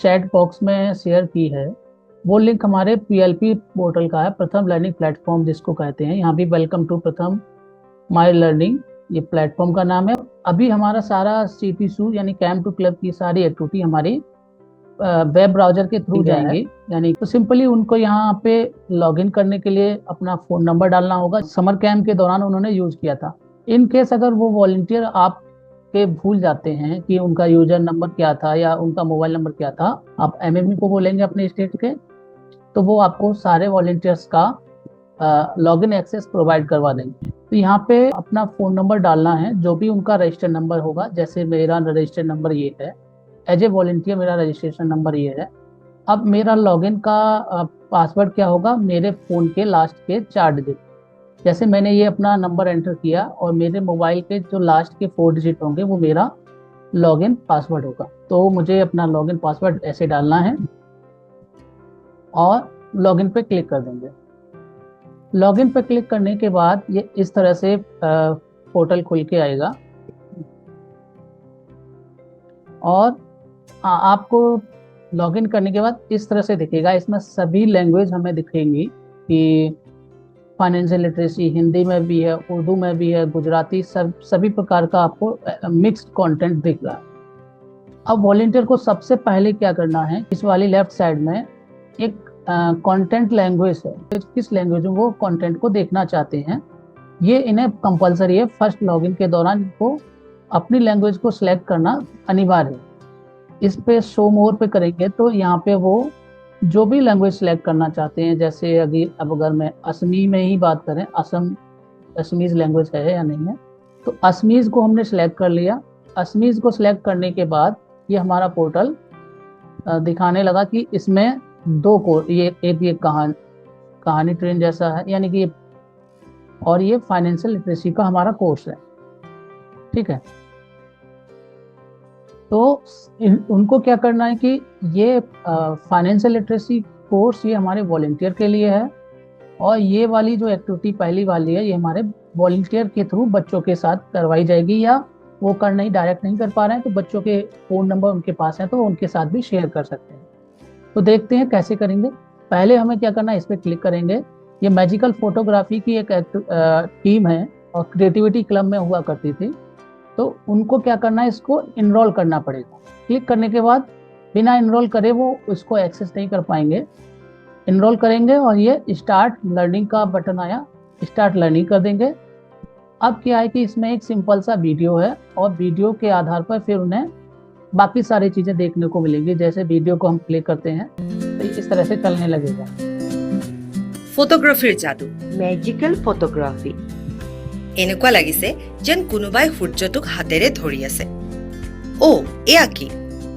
Chat box में share की है, वो लिंक हमारे पीएलपी पोर्टल का है, प्रथम लर्निंग प्लेटफॉर्म जिसको कहते हैं। यहाँ भी वेलकम टू प्रथम माई लर्निंग ये प्लेटफॉर्म का नाम है। अभी हमारा सारा सीटीसू यानी कैम टू क्लब की सारी एक्टिविटी हमारी वेब ब्राउजर के थ्रू गया है। जाएंगी। यानी तो सिंपली उनको यहाँ पे लॉगिन करने के लिए अपना फोन नंबर डालना होगा, समर कैम्प के दौरान उन्होंने यूज किया था। इन केस अगर वो वॉलंटियर आप के भूल जाते हैं कि उनका यूजर नंबर क्या था या उनका मोबाइल नंबर क्या था, आप एमएमई को बोलेंगे अपने स्टेट के, तो वो आपको सारे वॉलंटियर्स का लॉगिन एक्सेस प्रोवाइड करवा देंगे। तो यहाँ पे अपना फोन नंबर डालना है, जो भी उनका रजिस्टर्ड नंबर होगा। जैसे मेरा रजिस्टर्ड नंबर ये है, एज ए वॉलंटियर मेरा रजिस्ट्रेशन नंबर ये है। अब मेरा लॉगिन का पासवर्ड क्या होगा, मेरे फोन के लास्ट के 4 डिजिट। जैसे मैंने ये अपना नंबर एंटर किया और मेरे मोबाइल के जो लास्ट के 4 डिजिट होंगे वो मेरा लॉगिन पासवर्ड होगा। तो मुझे अपना लॉगिन पासवर्ड ऐसे डालना है और लॉगिन पे क्लिक कर देंगे। लॉगिन पे क्लिक करने के बाद ये इस तरह से पोर्टल खुल के आएगा और आपको लॉगिन करने के बाद इस तरह से दिखेगा। इसमें सभी लैंग्वेज हमें दिखेंगी कि फाइनेंशियल लिटरेसी हिंदी में भी है, उर्दू में भी है, गुजराती, सभी प्रकार का आपको मिक्स्ड कंटेंट दिख रहा है। अब वॉलंटियर को सबसे पहले क्या करना है, इस वाली लेफ्ट साइड में एक कंटेंट लैंग्वेज है, किस लैंग्वेज में वो कंटेंट को देखना चाहते हैं ये इन्हें कंपलसरी है। फर्स्ट लॉगिन के दौरान इनको अपनी लैंग्वेज को सिलेक्ट करना अनिवार्य है। इस पे शो मोर पे करेंगे तो यहाँ पे वो जो भी लैंग्वेज सिलेक्ट करना चाहते हैं, जैसे अगर मैं असमी में ही बात करें, असमीज लैंग्वेज है या नहीं है, तो असमीज को हमने सिलेक्ट कर लिया। असमीज को सिलेक्ट करने के बाद ये हमारा पोर्टल दिखाने लगा कि इसमें दो कोर्स, ये कहानी ट्रेन जैसा है, यानी कि और ये फाइनेंशियल लिटरेसी का हमारा कोर्स है। ठीक है, तो उनको क्या करना है कि ये फाइनेंशियल लिटरेसी कोर्स ये हमारे वॉलंटियर के लिए है, और ये वाली जो एक्टिविटी पहली वाली है ये हमारे वॉलंटियर के थ्रू बच्चों के साथ करवाई जाएगी। या वो डायरेक्ट नहीं कर पा रहे हैं तो बच्चों के फोन नंबर उनके पास है तो उनके साथ भी शेयर कर सकते हैं। तो देखते हैं कैसे करेंगे। पहले हमें क्या करना है, इस पर क्लिक करेंगे। ये मैजिकल फोटोग्राफी की एक टीम है और क्रिएटिविटी क्लब में हुआ करती थी, तो उनको क्या करना है, इसको इनरोल करना पड़ेगा। क्लिक करने के बाद बिना इनरोल करे वो इसको एक्सेस नहीं कर पाएंगे। इनरोल करेंगे और ये स्टार्ट लर्निंग का बटन आया, स्टार्ट लर्निंग कर देंगे। अब क्या है कि इसमें एक सिंपल सा वीडियो है और वीडियो के आधार पर फिर उन्हें बाकी सारी चीजें देखने को मिलेंगी। जैसे वीडियो को हम प्ले करते हैं तो इस तरह से चलने लगेगा। ফটোগ্ৰাফীৰ যাদু, মেজিকেল ফটোগ্ৰাফী। এনেকুৱা লাগিছে যেন কোনোবাই সূৰ্যটোক হাতেৰে ধৰি আছে। অ' এয়া কি,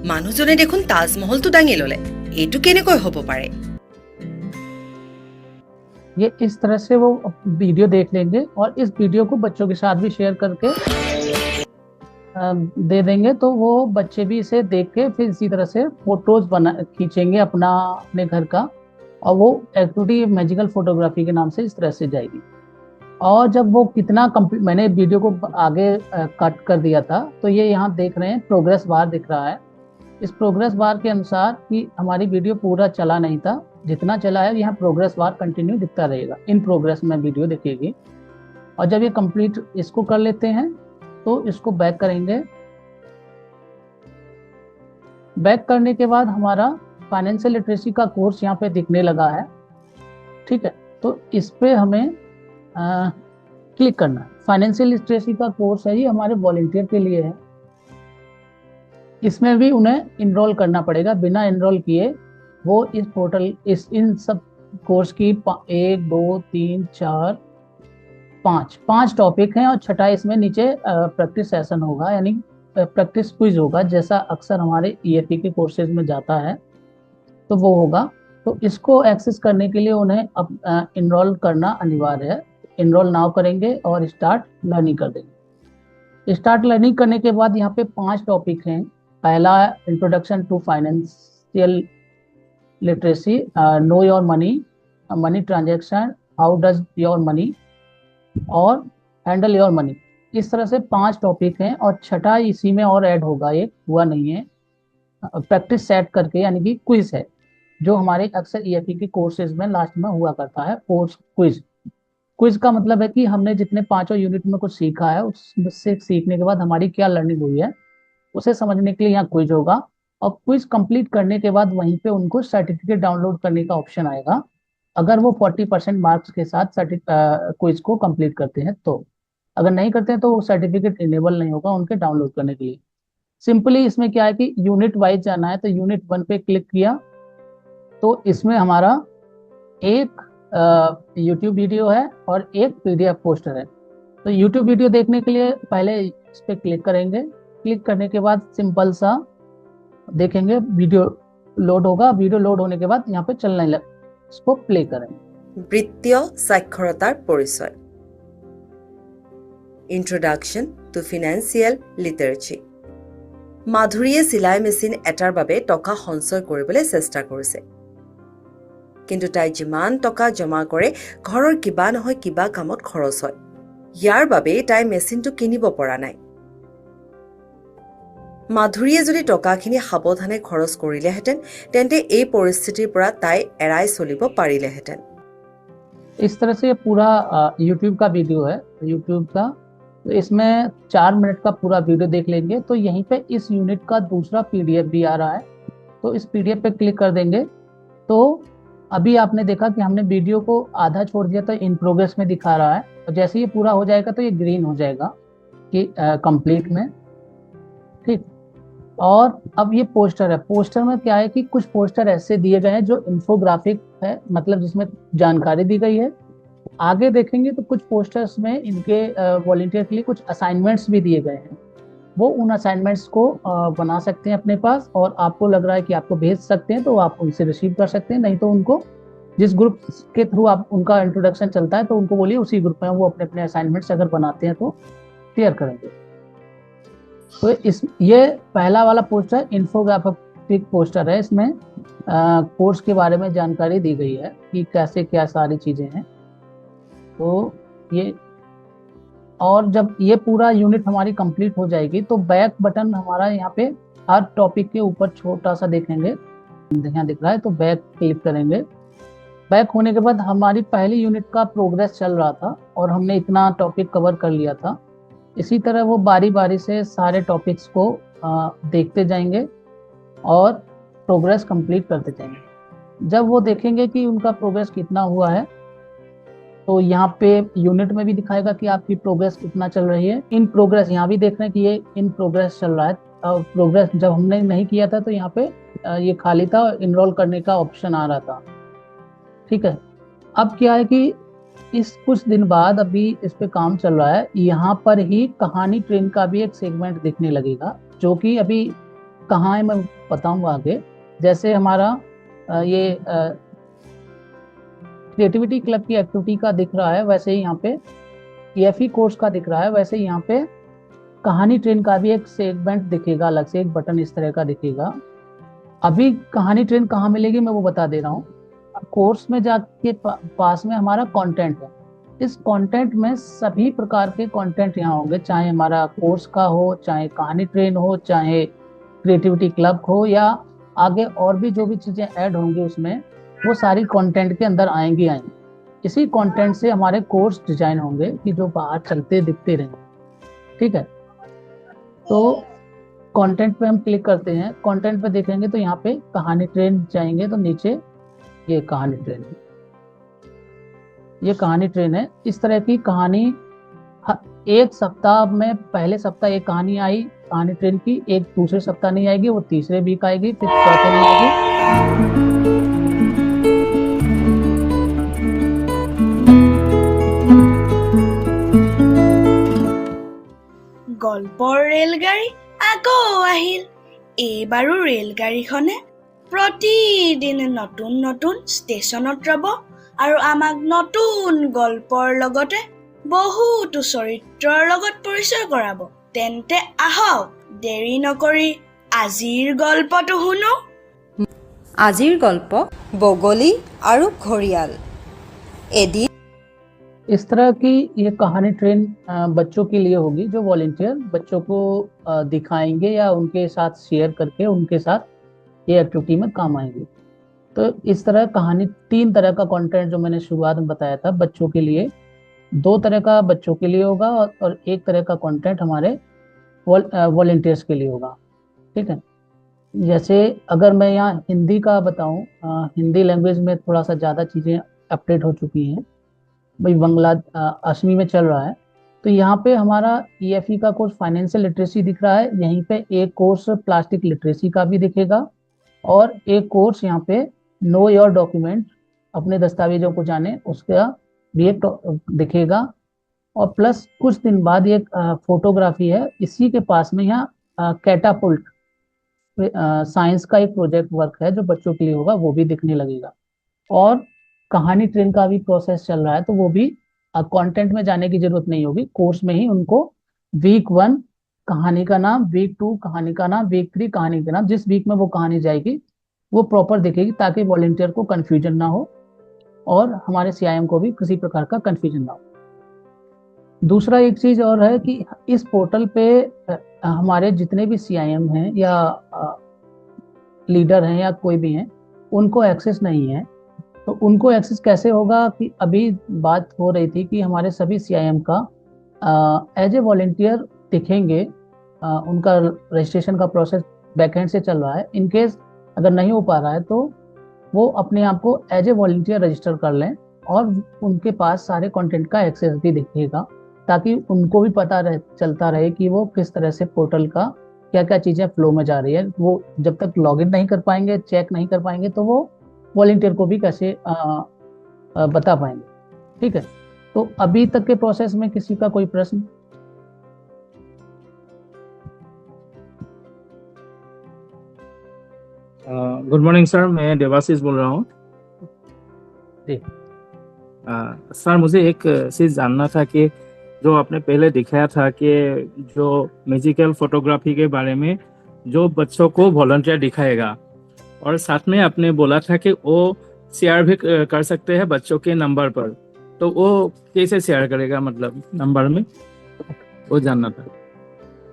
মানুহজনে দেখোন তাজমহলটো দাঙি ললে, এইটো কেনেকৈ হ'ব পাৰে? ये इस तरह से वो वीडियो देख लेंगे और इस वीडियो को बच्चों के साथ भी शेयर करके दे देंगे, तो वो बच्चे भी इसे देख के फिर इसी तरह से फोटोज खींचेंगे अपने घर का, और वो एक्टिविटी मैजिकल फोटोग्राफी के नाम से इस तरह से जाएगी। और जब वो कितना कंप्लीट, मैंने वीडियो को आगे कट कर दिया था, तो ये यहाँ देख रहे हैं प्रोग्रेस बार दिख रहा है। इस प्रोग्रेस बार के अनुसार कि हमारी वीडियो पूरा चला नहीं था, जितना चला है यहाँ प्रोग्रेस बार कंटिन्यू दिखता रहेगा, इन प्रोग्रेस में वीडियो दिखेगी। और जब ये कंप्लीट इसको कर लेते हैं तो इसको बैक करेंगे। बैक करने के बाद हमारा फाइनेंशियल लिटरेसी का कोर्स यहाँ पे दिखने लगा है। ठीक है, तो इस पे हमें क्लिक करना है। फाइनेंशियल लिटरेसी का कोर्स है, ये हमारे वॉलंटियर के लिए है। इसमें भी उन्हें इनरोल करना पड़ेगा, बिना इनरोल किए वो इस पोर्टल इन सब कोर्स की 1 2 3 4 5 टॉपिक हैं और छठा इसमें नीचे प्रैक्टिस सेशन होगा, यानी प्रैक्टिस क्विज होगा, जैसा अक्सर हमारे ईएफई के कोर्सेज में जाता है, तो वो होगा। तो इसको एक्सेस करने के लिए उन्हें अब इनरोल करना अनिवार्य है। इनरोल नाउ करेंगे और स्टार्ट लर्निंग कर देंगे। स्टार्ट लर्निंग करने के बाद यहाँ पे 5 टॉपिक हैं। पहला introduction to financial literacy, know your money, money transaction, how does your money और हैंडल योर मनी। इस तरह से 5 टॉपिक हैं और छठा इसी में और ऐड होगा, एक हुआ नहीं है। प्रैक्टिस सेट करके, यानी कि क्विज है, जो हमारे अक्सर ईएफई के कोर्सेज में लास्ट में हुआ करता है, कोर्स क्विज। क्विज का मतलब है कि हमने जितने पांचों यूनिट में कुछ सीखा है, उससे सीखने के बाद हमारी क्या लर्निंग हुई है, उसे समझने के लिए यहाँ क्विज होगा। और क्विज कंप्लीट करने के बाद वहीं पे उनको सर्टिफिकेट डाउनलोड करने का ऑप्शन आएगा, अगर वो 40% मार्क्स के साथ क्विज को कंप्लीट करते हैं तो। अगर नहीं करते हैं तो वो सर्टिफिकेट इनेबल नहीं होगा उनके डाउनलोड करने के लिए। सिंपली इसमें क्या है कि यूनिट वाइज जाना है, तो यूनिट 1 पे क्लिक किया तो इसमें हमारा एक यूट्यूब वीडियो है और एक पीडीएफ पोस्टर है। तो यूट्यूब वीडियो देखने के लिए पहले इस पे क्लिक करेंगे। क्लिक करने के बाद सिंपल सा देखेंगे वीडियो लोड होगा। वीडियो लोड होने के बाद यहाँ पे चलने लग, इसको प्ले करेंगे। বৃত্তীয় সাক্ষৰতাৰ পৰিচয়, ইন্ট্ৰডাকশ্যন টু ফিনান্সিয়েল লিটাৰেচি। মাধুৰীয়ে চিলাই মেচিন এটাৰ বাবে টকা সঞ্চয় কৰিবলৈ চেষ্টা কৰিছে, কিন্তু তাই যিমান টকা জমা কৰে ঘৰৰ কিবা নহয় কিবা কামত খৰচ হয়। ইয়াৰ বাবে তাই মেচিনটো কিনিব পৰা নাই। মাধুৰীয়ে যদি টকাখিনি সাৱধানে খৰচ কৰিলেহেঁতেন তেন্তে এই পৰিস্থিতিৰ পৰা তাই এৰাই চলিব পাৰিলেহেঁতেন। इस तरह से ये पूरा यूट्यूब का वीडियो है, यूट्यूब का। तो इसमें 4 मिनट का पूरा वीडियो देख लेंगे। तो यहीं पे इस यूनिट का दूसरा पीडीएफ भी आ रहा है, तो इस पीडीएफ पे क्लिक कर देंगे। तो अभी आपने देखा कि हमने वीडियो को आधा छोड़ दिया, तो इन प्रोग्रेस में दिखा रहा है। और जैसे ये पूरा हो जाएगा तो ये ग्रीन हो जाएगा कि कंप्लीट में, ठीक। और अब ये पोस्टर है। पोस्टर में क्या है कि कुछ पोस्टर ऐसे दिए गए हैं जो इंफोग्राफिक है, मतलब जिसमें जानकारी दी गई है। आगे देखेंगे तो कुछ पोस्टर्स में इनके वॉलंटियर के लिए कुछ असाइनमेंट्स भी दिए गए हैं। वो उन असाइनमेंट्स को बना सकते हैं अपने पास, और आपको लग रहा है कि आपको भेज सकते हैं तो आप उनसे रिसीव कर सकते हैं। नहीं तो उनको जिस ग्रुप के थ्रू आप उनका इंट्रोडक्शन चलता है तो उनको बोलिए उसी ग्रुप में वो अपने अपने असाइनमेंट्स अगर बनाते हैं तो शेयर करेंगे। तो ये पहला वाला पोस्टर इन्फोग्राफिक पोस्टर है। इसमें कोर्स के बारे में जानकारी दी गई है कि कैसे क्या सारी चीजें हैं। तो ये, और जब ये पूरा यूनिट हमारी कंप्लीट हो जाएगी तो बैक बटन हमारा यहाँ पे हर टॉपिक के ऊपर छोटा सा देखेंगे, यहाँ दिख रहा है, तो बैक क्लिक करेंगे। बैक होने के बाद हमारी पहली यूनिट का प्रोग्रेस चल रहा था और हमने इतना टॉपिक कवर कर लिया था। इसी तरह वो बारी बारी से सारे टॉपिक्स को देखते जाएंगे और प्रोग्रेस कंप्लीट करते जाएंगे। जब वो देखेंगे कि उनका प्रोग्रेस कितना हुआ है तो यहाँ पे यूनिट में भी दिखाएगा कि आपकी प्रोग्रेस कितना चल रही है। इन प्रोग्रेस यहाँ भी देख रहे हैं कि ये इन प्रोग्रेस चल रहा है। प्रोग्रेस जब हमने नहीं किया था तो यहाँ पे ये खाली था, इनरोल करने का ऑप्शन आ रहा था, ठीक है। अब क्या है कि इस कुछ दिन बाद अभी इस पे काम चल रहा है, यहाँ पर ही कहानी ट्रेन का भी एक सेगमेंट दिखने लगेगा, जो कि अभी कहाँ है मैं बताऊंगा आगे। जैसे हमारा ये क्रिएटिविटी क्लब की एक्टिविटी का दिख रहा है, वैसे ही यहाँ पे ईएफई कोर्स का दिख रहा है, वैसे यहाँ पे कहानी ट्रेन का भी एक सेगमेंट दिखेगा, अलग से एक बटन इस तरह का दिखेगा। अभी कहानी ट्रेन कहाँ मिलेगी मैं वो बता दे रहा हूँ। कोर्स में जाके पास में हमारा कंटेंट है। इस कंटेंट में सभी प्रकार के कंटेंट यहाँ होंगे, चाहे हमारा कोर्स का हो, चाहे कहानी ट्रेन हो, चाहे क्रिएटिविटी क्लब हो, या आगे और भी जो भी चीजें ऐड होंगी उसमें, वो सारी कंटेंट के अंदर आएंगी। इसी कंटेंट से हमारे कोर्स डिजाइन होंगे कि जो बाहर चलते दिखते रहेंगे, ठीक है। तो कंटेंट पे हम क्लिक करते हैं। कंटेंट पे देखेंगे तो यहाँ पे कहानी ट्रेन जाएंगे तो नीचे ये कहानी ट्रेन है, ये कहानी ट्रेन है। इस तरह की कहानी एक सप्ताह में, पहले सप्ताह एक कहानी आई कहानी ट्रेन की, एक दूसरे सप्ताह नहीं आएगी, वो तीसरे वीक आएगी, फिर चौथे नहीं आएगी। গল্পৰ ৰেলগাড়ী আকৌ আহিল। এইবাৰো ৰেলগাড়ীখনে প্ৰতিদিনে নতুন নতুন ষ্টেচনত ৰব আৰু আমাক নতুন গল্পৰ লগতে বহুতো চৰিত্ৰৰ লগত পৰিচয় কৰাব। তেন্তে আহক দেৰি নকৰি আজিৰ গল্পটো শুনো। আজিৰ গল্প বগলী আৰু ঘৰিয়াল। এদিন इस तरह की ये कहानी ट्रेन बच्चों के लिए होगी, जो वॉलेंटियर बच्चों को दिखाएंगे या उनके साथ शेयर करके उनके साथ ये एक्टिविटी में काम आएंगे। तो इस तरह कहानी 3 तरह का कंटेंट जो मैंने शुरुआत में बताया था बच्चों के लिए, 2 तरह का बच्चों के लिए होगा और 1 तरह का कंटेंट हमारे वॉलेंटियर्स के लिए होगा। ठीक है, जैसे अगर मैं यहाँ हिंदी का बताऊं, हिंदी लैंग्वेज में थोड़ा सा ज़्यादा चीज़ें अपडेट हो चुकी हैं भाई, बंगला 8वीं में चल रहा है। तो यहाँ पे हमारा ईएफई का कोर्स फाइनेंशियल लिटरेसी दिख रहा है, यहीं पे एक कोर्स प्लास्टिक लिटरेसी का भी दिखेगा और एक कोर्स यहाँ पे नो योर डॉक्यूमेंट, अपने दस्तावेजों को जाने, उसका भी एक दिखेगा। और प्लस कुछ दिन बाद ये फोटोग्राफी है, इसी के पास में यहाँ कैटापुल्ट साइंस का एक प्रोजेक्ट वर्क है जो बच्चों के लिए होगा, वो भी दिखने लगेगा। और कहानी ट्रेन का भी प्रोसेस चल रहा है, तो वो भी कंटेंट में जाने की जरूरत नहीं होगी, कोर्स में ही उनको वीक 1 कहानी का नाम, वीक 2 कहानी का नाम, वीक 3 कहानी का नाम, जिस वीक में वो कहानी जाएगी वो प्रॉपर दिखेगी, ताकि वॉलेंटियर को कंफ्यूजन ना हो और हमारे सीआईएम को भी किसी प्रकार का कंफ्यूजन ना हो। दूसरा एक चीज और है कि इस पोर्टल पे हमारे जितने भी सीआईएम हैं या लीडर हैं या कोई भी हैं, उनको एक्सेस नहीं है। तो उनको एक्सेस कैसे होगा कि अभी बात हो रही थी कि हमारे सभी सीआईएम का एज ए वॉलेंटियर दिखेंगे, उनका रजिस्ट्रेशन का प्रोसेस बैकएंड से चल रहा है। इन केस अगर नहीं हो पा रहा है तो वो अपने आप को एज ए वॉलेंटियर रजिस्टर कर लें और उनके पास सारे कंटेंट का एक्सेस भी दिखेगा, ताकि उनको भी पता चलता रहे कि वो किस तरह से पोर्टल का क्या क्या चीज़ें फ्लो में जा रही है। वो जब तक लॉगिन नहीं कर पाएंगे, चेक नहीं कर पाएंगे, तो वो वॉलेंटियर को भी कैसे बता पाएंगे। ठीक है, तो अभी तक के प्रोसेस में किसी का कोई प्रश्न? गुड मॉर्निंग सर, मैं देवाशीष बोल रहा हूँ। जी सर, मुझे एक चीज़ जानना था कि जो आपने पहले दिखाया था कि जो म्यूजिकल फोटोग्राफी के बारे में जो बच्चों को वॉलंटियर दिखाएगा, और साथ में आपने बोला था कि वो शेयर भी कर सकते हैं बच्चों के नंबर पर, तो वो कैसे शेयर करेगा, मतलब नंबर में, वो जानना था।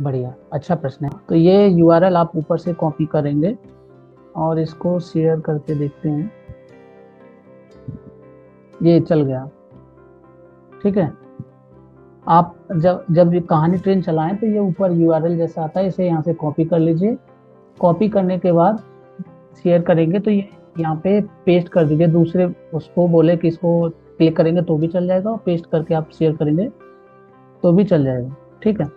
बढ़िया, अच्छा प्रश्न है। तो ये यूआरएल आप ऊपर से कॉपी करेंगे और इसको शेयर करके देखते हैं। ये चल गया, ठीक है। आप जब ये कहानी ट्रेन चलाएं तो ये ऊपर यूआरएल जैसा आता है, इसे यहाँ से कॉपी कर लीजिए। कॉपी करने के बाद शेयर करेंगे तो ये यहाँ पे पेस्ट कर दीजिए। दूसरे उसको बोले कि इसको क्लिक करेंगे तो भी चल जाएगा, और पेस्ट करके आप शेयर करेंगे तो भी चल जाएगा। ठीक है,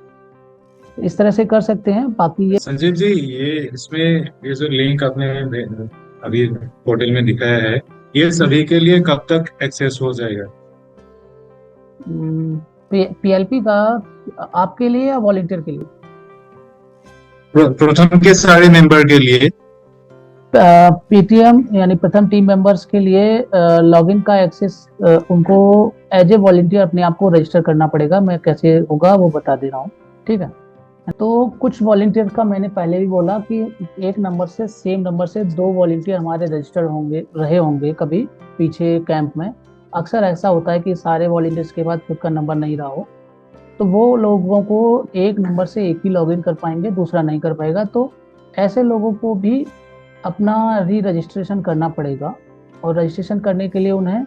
इस तरह से कर सकते हैं। बाकी ये संजीव जी, ये जो लिंक आपने अभी पोर्टल में दिखाया है, ये सभी के लिए कब तक एक्सेस हो जाएगा? पीएलपी का आपके लिए या वॉलंटियर के लिए? प्रथम के सारे मेंबर के लिए। पीटीएम यानी प्रथम टीम मेंबर्स के लिए लॉगिन का एक्सेस उनको एज ए वॉलंटियर अपने आप को रजिस्टर करना पड़ेगा। मैं कैसे होगा वो बता दे रहा हूँ। ठीक है, तो कुछ वॉलंटियर का मैंने पहले भी बोला कि एक नंबर से, सेम नंबर से 2 वॉलंटियर हमारे रजिस्टर रहे होंगे कभी पीछे कैंप में। अक्सर ऐसा होता है कि सारे वॉलंटियर्स के बाद खुद का नंबर नहीं रहा हो, तो वो लोगों को एक नंबर से एक ही लॉगिन कर पाएंगे, दूसरा नहीं कर पाएगा। तो ऐसे लोगों को भी अपना री रजिस्ट्रेशन करना पड़ेगा, और रजिस्ट्रेशन करने के लिए उन्हें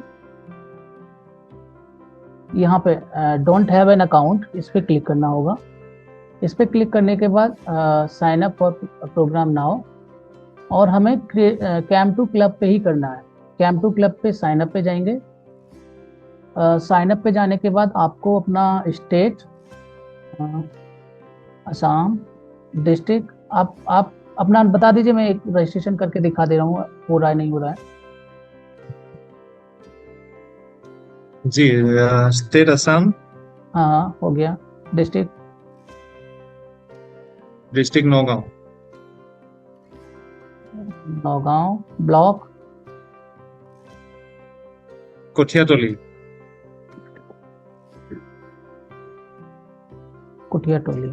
यहाँ पे डोंट हैव एन अकाउंट, इस पर क्लिक करना होगा। इस पर क्लिक करने के बाद sign up for program now, और हमें कैंप टू क्लब पे ही करना है। कैंप टू क्लब पे साइन अप पे जाएंगे। साइन अप पे जाने के बाद आपको अपना स्टेट, असम, डिस्ट्रिक्ट, आप अपना बता दीजिए। मैं एक रजिस्ट्रेशन करके दिखा दे रहा हूँ, हो रहा है नहीं हो रहा है। जी, स्टेट असम। हाँ हो गया। डिस्ट्रिक्ट नौगांव। नौगांव। ब्लॉक कोठियातली। कुटियाटोली।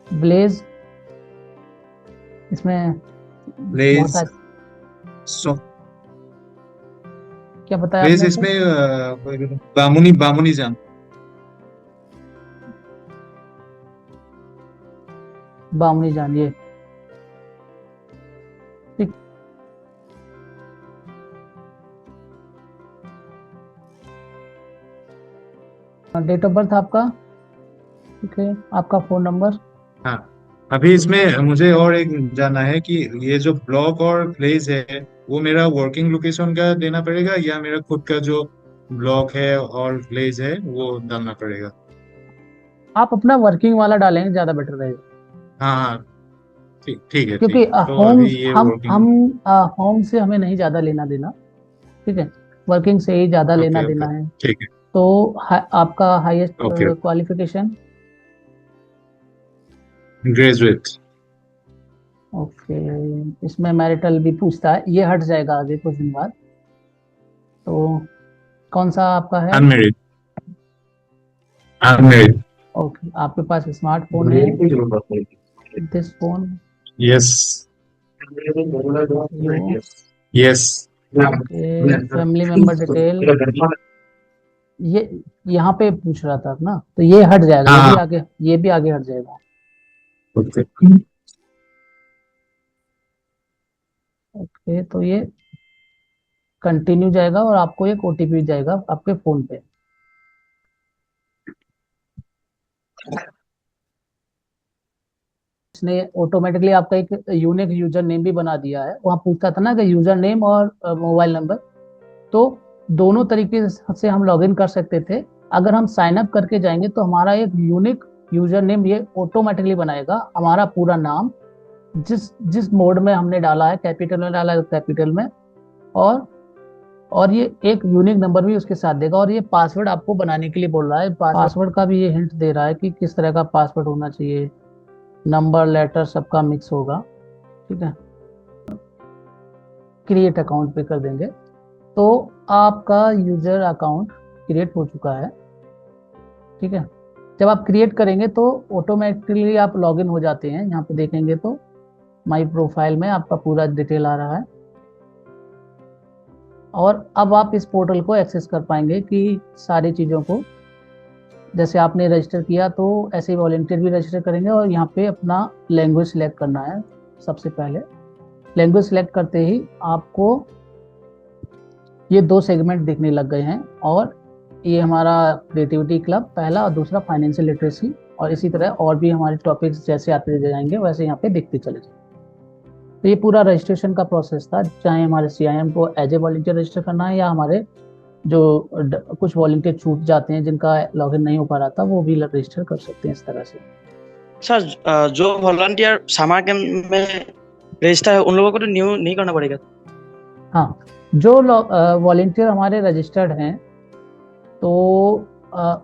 ब्लेज, इसमें बहुत सारे क्या बताया प्लीज आपने? इसमें बामुनी बामुनी जान। बामनी जानिए। ठीक। डेट ऑफ बर्थ आपका? ठीक है, आपका फोन नंबर? हाँ, अभी इसमें मुझे और एक जानना है कि ये जो ब्लॉग और प्लेस है वो मेरा वर्किंग लोकेशन का देना पड़ेगा या मेरा खुद का जो ब्लॉग है और प्लेस है वो डालना पड़ेगा? आप अपना वर्किंग वाला डालेंगे, ज्यादा बेटर रहेगा। हाँ हाँ, ठीक ठीक है क्योंकि ठीक है, तो होम अभी ये हम वर्किंग। होम से हमें नहीं ज्यादा लेना देना। ठीक है, वर्किंग से ही ज्यादा लेना ओके देना ओके, है। ठीक है। तो आपका highest okay, qualification? Graduate. Okay, इसमें मैरिटल भी पूछता है, ये हट जाएगा आगे कुछ दिन बाद। तो कौन सा आपका है? अनमेरिड। अनमेरिड। ओके, आपके पास स्मार्टफोन है? This phone yes. You? Yes. Okay, family member detail ये यहाँ पे पूछ रहा था ना, तो ये हट जाएगा, हाँ। ये भी आगे हट जाएगा। ओके। ओके, तो ये कंटिन्यू जाएगा और आपको एक ओटीपी जाएगा आपके फोन पे। इसने ऑटोमेटिकली आपका एक यूनिक यूजर नेम भी बना दिया है। वहाँ पूछता था ना कि यूजर नेम और मोबाइल नंबर, तो दोनों तरीके से हम लॉगिन कर सकते थे। अगर हम साइन अप करके जाएंगे तो हमारा एक यूनिक यूजर नेम ये ऑटोमेटिकली बनाएगा, हमारा पूरा नाम जिस जिस मोड में हमने डाला है, कैपिटल में डाला है कैपिटल में, और और ये एक यूनिक नंबर भी उसके साथ देगा। और ये पासवर्ड आपको बनाने के लिए बोल रहा है, पासवर्ड का भी ये हिंट दे रहा है कि किस तरह का पासवर्ड होना चाहिए, नंबर लेटर सबका मिक्स होगा। ठीक है, क्रिएट अकाउंट पे कर देंगे तो आपका यूजर अकाउंट क्रिएट हो चुका है। ठीक है, जब आप क्रिएट करेंगे तो ऑटोमेटिकली आप लॉगिन हो जाते हैं। यहाँ पे देखेंगे तो माई प्रोफाइल में आपका पूरा डिटेल आ रहा है, और अब आप इस पोर्टल को एक्सेस कर पाएंगे कि सारी चीज़ों को, जैसे आपने रजिस्टर किया तो ऐसे ही वॉलंटियर भी रजिस्टर करेंगे। और यहाँ पे अपना लैंग्वेज सिलेक्ट करना है। सबसे पहले लैंग्वेज सिलेक्ट करते ही आपको ये दो सेगमेंट दिखने लग गए हैं, और ये हमारा क्रिएटिविटी क्लब पहला और दूसरा फाइनेंशियल लिटरेसी, और इसी तरह और भी हमारे टॉपिक्स जैसे आते जाएंगे वैसे यहाँ पे दिखते चले जाएंगे। तो ये पूरा रजिस्ट्रेशन का प्रोसेस था, चाहे हमारे सीआईएम को एज ए वॉलंटियर रजिस्टर करना है या हमारे जो कुछ वॉलंटियर छूट जाते हैं जिनका लॉगिन नहीं हो पा रहा था वो भी रजिस्टर कर सकते हैं इस तरह से। सर, जो वॉलंटियर समर कैंप में रजिस्टर है उन लोगों को तो न्यू नहीं करना पड़ेगा? हाँ, जो वॉलंटियर हमारे रजिस्टर्ड हैं तो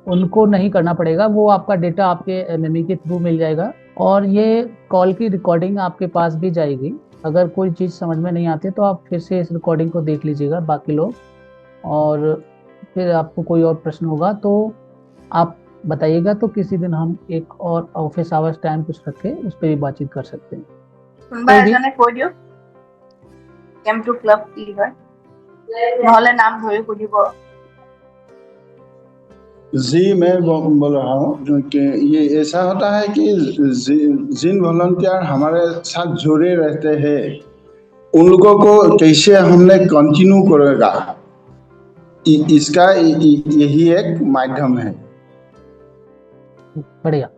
उनको नहीं करना पड़ेगा, वो आपका डेटा आपके एमएमई के थ्रू मिल जाएगा, और ये कॉल की रिकॉर्डिंग आपके पास भी जाएगी। अगर कोई चीज़ समझ में नहीं आती तो आप फिर से इस रिकॉर्डिंग को देख लीजिएगा बाकी लोग, और फिर आपको कोई और प्रश्न होगा तो आप बताइएगा, तो किसी दिन हम एक और ऑफिस आवर्स टाइम कुछ रख के उस पर भी बातचीत कर सकते हैं। কোনোবা এজনে কৈ দিয়ক কেম্প টু ক্লাব কি হয়, নহলে নাম ধৰি সুধিব। जी, मैं बोल रहा हूँ कि ये ऐसा होता है कि जिन वॉलंटियर हमारे साथ जुड़े रहते हैं उन लोगों को कैसे हमने कंटिन्यू करेगा, इसका यही एक माध्यम है। बढ़िया,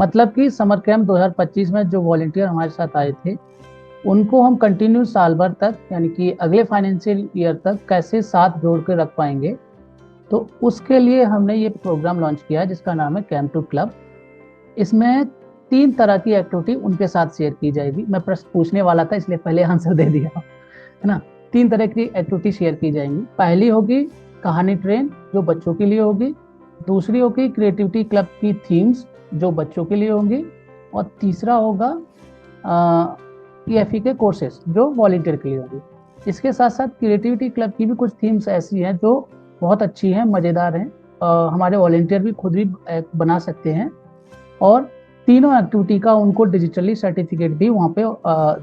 मतलब कि समर कैंप 2025 में जो वॉलंटियर हमारे साथ आए थे उनको हम कंटिन्यू साल भर तक, यानी कि अगले फाइनेंशियल ईयर तक कैसे साथ जोड़ के रख पाएंगे, तो उसके लिए हमने ये प्रोग्राम लॉन्च किया है जिसका नाम है कैंप टू क्लब। इसमें 3 तरह की एक्टिविटी उनके साथ शेयर की जाएगी। मैं प्रश्न पूछने वाला था इसलिए पहले आंसर दे दिया, है ना। 3 तरह की एक्टिविटी शेयर की जाएंगी। पहली होगी कहानी ट्रेन जो बच्चों के लिए होगी, दूसरी होगी क्रिएटिविटी क्लब की थीम्स जो बच्चों के लिए होंगी, और तीसरा होगा EFE के कोर्सेस जो वॉलंटियर के लिए होंगी। इसके साथ साथ क्रिएटिविटी क्लब की भी कुछ थीम्स ऐसी हैं जो बहुत अच्छी हैं, मज़ेदार हैं, हमारे वॉलंटियर भी खुद भी बना सकते हैं, और तीनों एक्टिविटी का उनको डिजिटली सर्टिफिकेट भी वहाँ पे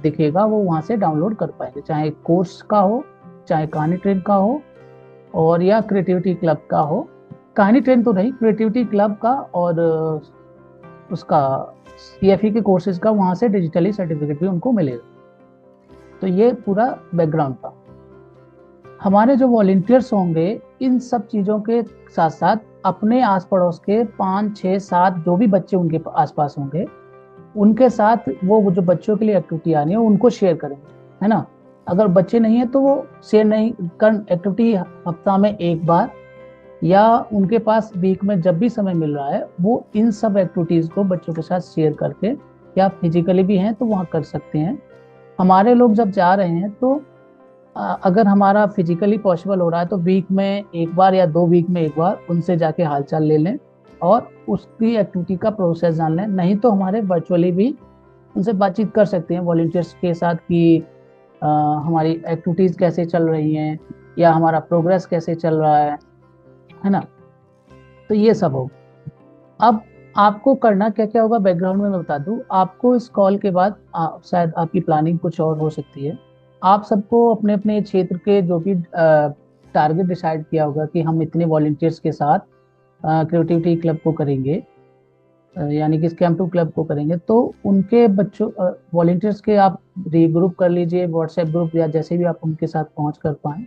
दिखेगा, वो वहाँ से डाउनलोड कर पाएंगे, चाहे कोर्स का हो, चाहे कहानी ट्रेन का हो, और या क्रिएटिविटी क्लब का हो, कहानी ट्रेन तो नहीं, क्रिएटिविटी क्लब का और उसका CFE के कोर्सेज का वहाँ से डिजिटली सर्टिफिकेट भी उनको मिलेगा। तो ये पूरा बैकग्राउंड था। हमारे जो वॉलंटियर्स होंगे इन सब चीज़ों के साथ साथ अपने आस पड़ोस के 5, 6, 7 जो भी बच्चे उनके आसपास होंगे उनके साथ वो जो बच्चों के लिए एक्टिविटी आनी है उनको शेयर करेंगे, है ना। अगर बच्चे नहीं है तो वो शेयर नहीं कर, एक्टिविटी हफ्ता में एक बार या उनके पास वीक में जब भी समय मिल रहा है वो इन सब एक्टिविटीज़ को बच्चों के साथ शेयर करके, या फिजिकली भी हैं तो वहाँ कर सकते हैं। हमारे लोग जब जा रहे हैं तो अगर हमारा फिजिकली पॉसिबल हो रहा है तो वीक में एक बार या 2 वीक में एक बार उनसे जाके हालचाल ले लें और उसकी एक्टिविटी का प्रोसेस जान लें। नहीं तो हमारे वर्चुअली भी उनसे बातचीत कर सकते हैं वॉलंटियर्स के साथ कि हमारी एक्टिविटीज़ कैसे चल रही हैं या हमारा प्रोग्रेस कैसे चल रहा है ना। तो ये सब हो। अब आपको करना क्या क्या होगा बैकग्राउंड में मैं बता दूं। आपको इस कॉल के बाद शायद आपकी प्लानिंग कुछ और हो सकती है। आप सबको अपने अपने क्षेत्र के जो भी टारगेट डिसाइड किया होगा कि हम इतने वॉलंटियर्स के साथ क्रिएटिविटी क्लब को करेंगे, यानी कि स्कैम टू क्लब को करेंगे, तो उनके बच्चों वॉलंटियर्स के आप रीग्रुप कर लीजिए व्हाट्सएप ग्रुप या जैसे भी आप उनके साथ पहुंच कर पाएँ।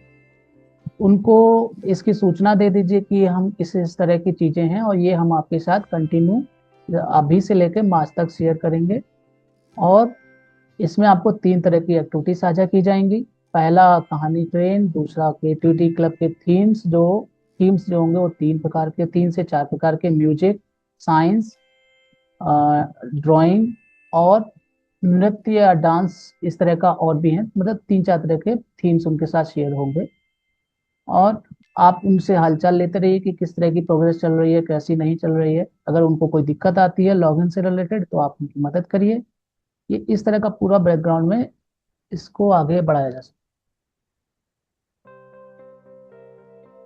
उनको इसकी सूचना दे दीजिए कि हम इस तरह की चीज़ें हैं और ये हम आपके साथ कंटिन्यू अभी से लेकर मार्च तक शेयर करेंगे। और इसमें आपको 3 तरह की एक्टिविटी साझा की जाएंगी। पहला कहानी ट्रेन, दूसरा क्रिएटिविटी क्लब के थीम्स जो होंगे वो 3 से 4 प्रकार के, म्यूजिक, साइंस, ड्राइंग और नृत्य या डांस, इस तरह का और भी हैं। मतलब 3-4 तरह के थीम्स उनके साथ शेयर होंगे और आप उनसे हालचाल लेते रहिए कि किस तरह की प्रोग्रेस चल रही है, कैसी नहीं चल रही है। अगर उनको कोई दिक्कत आती है लॉगिन से रिलेटेड तो आप उनकी मदद करिए। ये इस तरह का पूरा बैकग्राउंड में इसको आगे बढ़ाया जा सकता है।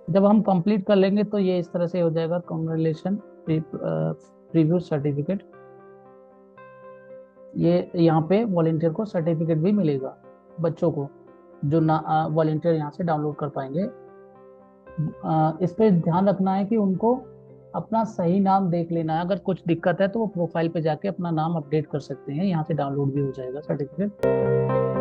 जब हम कंप्लीट कर लेंगे तो ये इस तरह से हो जाएगा। Congratulation preview certificate. ये यहाँ पे वॉलंटियर को सर्टिफिकेट भी मिलेगा, बच्चों को जो ना वॉलंटियर यहाँ से डाउनलोड कर पाएंगे। इस पे ध्यान रखना है कि उनको अपना सही नाम देख लेना है। अगर कुछ दिक्कत है तो वो प्रोफाइल पे जाके अपना नाम अपडेट कर सकते हैं, यहाँ से डाउनलोड भी हो जाएगा सर्टिफिकेट।